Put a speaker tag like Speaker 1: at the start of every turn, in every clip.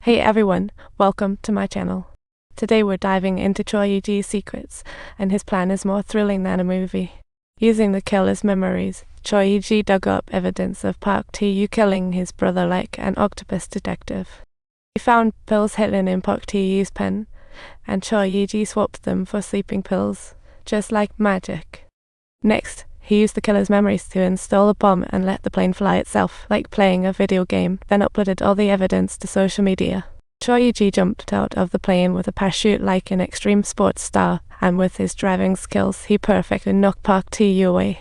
Speaker 1: Hey everyone, welcome to my channel. Today we're diving into Choi's secrets, and his plan is more thrilling than a movie. Using the killer's memories, Choi dug up evidence of Park Tu killing his brother like an octopus detective. He found pills hidden in Park Tu's pen, and Choi swapped them for sleeping pills, just like magic. Next, he used the killer's memories to install a bomb and let the plane fly itself, like playing a video game, then uploaded all the evidence to social media. Choi jumped out of the plane with a parachute like an extreme sports star, and with his driving skills, he perfectly knocked Park Tu away.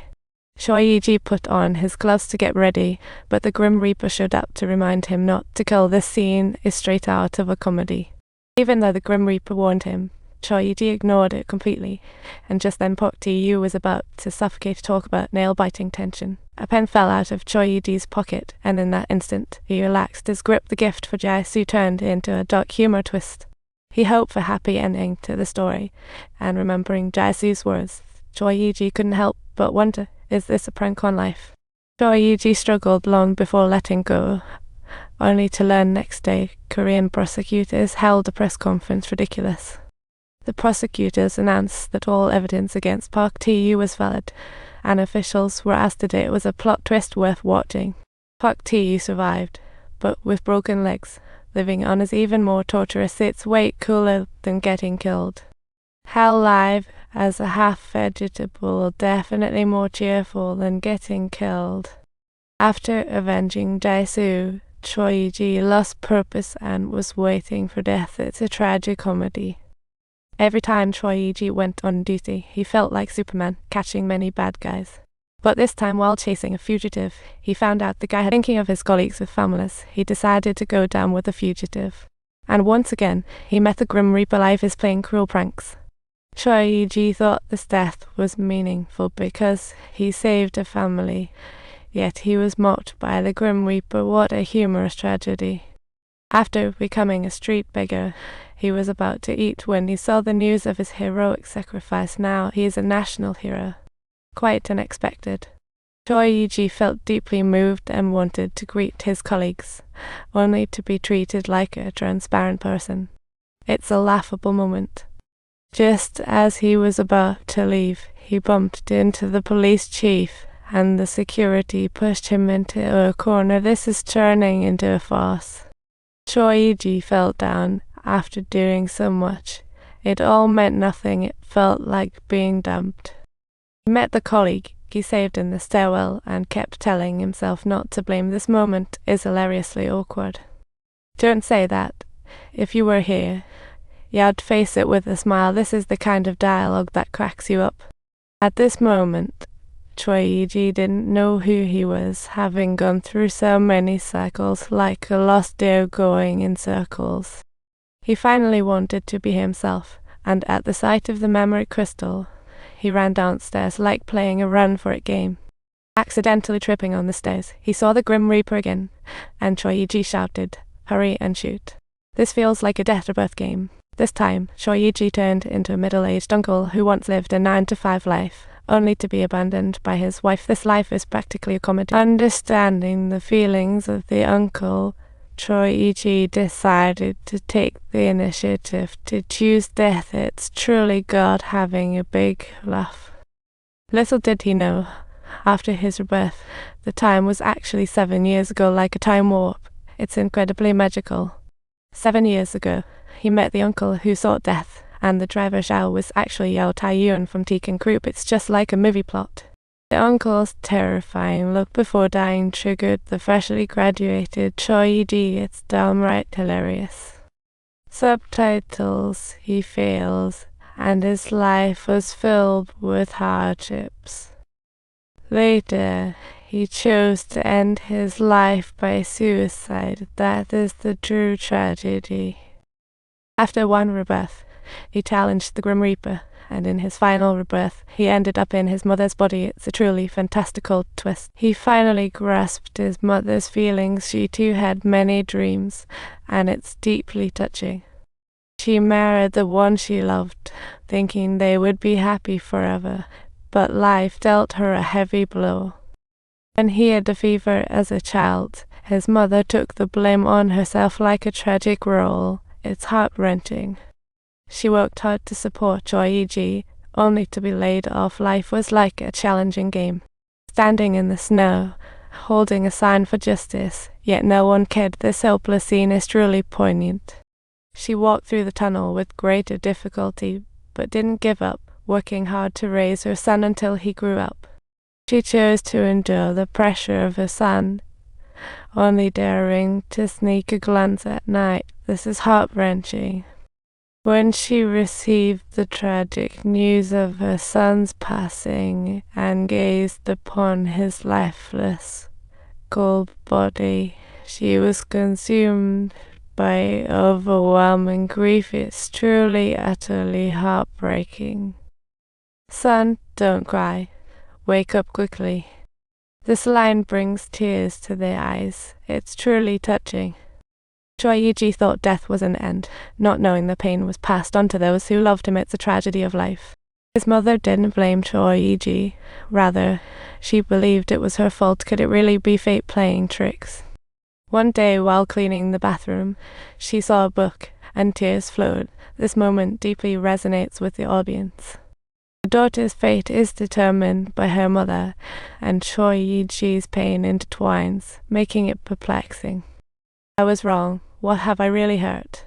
Speaker 1: Choi put on his gloves to get ready, but the Grim Reaper showed up to remind him not to kill. This scene is straight out of a comedy. Even though the Grim Reaper warned him, Choi ignored it completely, and just then Park Tu was about to suffocate. Talk about nail-biting tension. A pen fell out of Choi's pocket, and in that instant, he relaxed his grip. The gift for Jae-soo turned into a dark humor twist. He hoped for a happy ending to the story, and remembering Jae-soo's words, Choi couldn't help but wonder, is this a prank on life? Choi struggled long before letting go, only to learn next day Korean prosecutors held a press conference. Ridiculous. The prosecutors announced that all evidence against Park Tu was valid, and officials were asked today it was a plot twist worth watching. Park Tu survived, but with broken legs. Living on is even more torturous. It's way cooler than getting killed. Hell live as a half-vegetable, definitely more cheerful than getting killed. After avenging Jae-soo, Choi lost purpose and was waiting for death. It's a tragic comedy. Every time Choi went on duty, he felt like Superman, catching many bad guys. But this time, while chasing a fugitive, he found out the guy had thinking of his colleagues with families. He decided to go down with the fugitive. And once again, he met the Grim Reaper. Life is playing cruel pranks. Choi thought this death was meaningful because he saved a family, yet he was mocked by the Grim Reaper. What a humorous tragedy. After becoming a street beggar, he was about to eat when he saw the news of his heroic sacrifice. Now he is a national hero. Quite unexpected. Choi felt deeply moved and wanted to greet his colleagues, only to be treated like a transparent person. It's a laughable moment. Just as he was about to leave, he bumped into the police chief, and the security pushed him into a corner. This is turning into a farce. Choi felt down after doing so much. It all meant nothing. It felt like being dumped. He met the colleague he saved in the stairwell and kept telling himself not to blame. This moment is hilariously awkward. Don't say that. If you were here, you'd face it with a smile. This is the kind of dialogue that cracks you up. At this moment, Choi didn't know who he was, having gone through so many cycles, like a lost deer going in circles. He finally wanted to be himself, and at the sight of the memory crystal, he ran downstairs like playing a run-for-it game. Accidentally tripping on the stairs, he saw the Grim Reaper again, and Choi shouted, "Hurry and shoot." This feels like a death or birth game. This time, Choi turned into a middle-aged uncle who once lived a 9-to-5 life, only to be abandoned by his wife. This life is practically a comedy. Understanding the feelings of the uncle, Choi decided to take the initiative to choose death. It's truly God having a big laugh. Little did he know, after his rebirth, the time was actually 7 years ago, like a time warp. It's incredibly magical. 7 years ago, he met the uncle who sought death, and the driver Zhao was actually Yao Taiyuan from Tekken Group. It's just like a movie plot. The uncle's terrifying look before dying triggered the freshly graduated Choi. It's downright hilarious. Subtitles: he fails, and his life was filled with hardships. Later, he chose to end his life by suicide. That is the true tragedy. After one rebirth, he challenged the Grim Reaper, and in his final rebirth, he ended up in his mother's body. It's a truly fantastical twist. He finally grasped his mother's feelings. She too had many dreams, and it's deeply touching. She married the one she loved, thinking they would be happy forever, but life dealt her a heavy blow. When he had a fever as a child, His mother took the blame on herself like a tragic role. It's heart-wrenching. She worked hard to support Choi, only to be laid off. Life was like a challenging game. Standing in the snow, holding a sign for justice, yet no one cared. This helpless scene is truly poignant. She walked through the tunnel with greater difficulty, but didn't give up, working hard to raise her son until he grew up. She chose to endure the pressure of her son, only daring to sneak a glance at night. This is heart-wrenching. When she received the tragic news of her son's passing and gazed upon his lifeless, cold body, she was consumed by overwhelming grief. It's truly, utterly heartbreaking. Son, don't cry. Wake up quickly. This line brings tears to their eyes. It's truly touching. Choi thought death was an end, not knowing the pain was passed on to those who loved him. It's a tragedy of life. His mother didn't blame Choi. Rather, she believed it was her fault. Could it really be fate playing tricks? One day, while cleaning the bathroom, she saw a book, and tears flowed. This moment deeply resonates with the audience. The daughter's fate is determined by her mother, and Choi-Yi's pain intertwines, making it perplexing. I was wrong. What have I really hurt?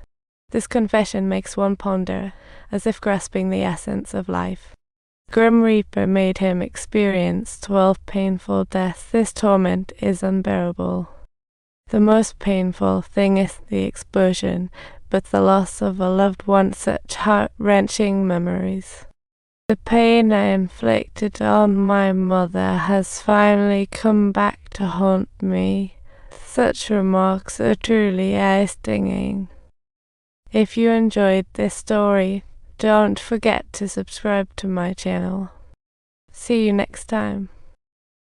Speaker 1: This confession makes one ponder, as if grasping the essence of life. Grim Reaper made him experience 12 painful deaths. This torment is unbearable. The most painful thing is the exposure, but the loss of a loved one, such heart-wrenching memories. The pain I inflicted on my mother has finally come back to haunt me. Such remarks are truly eye-stinging. If you enjoyed this story, don't forget to subscribe to my channel. See you next time.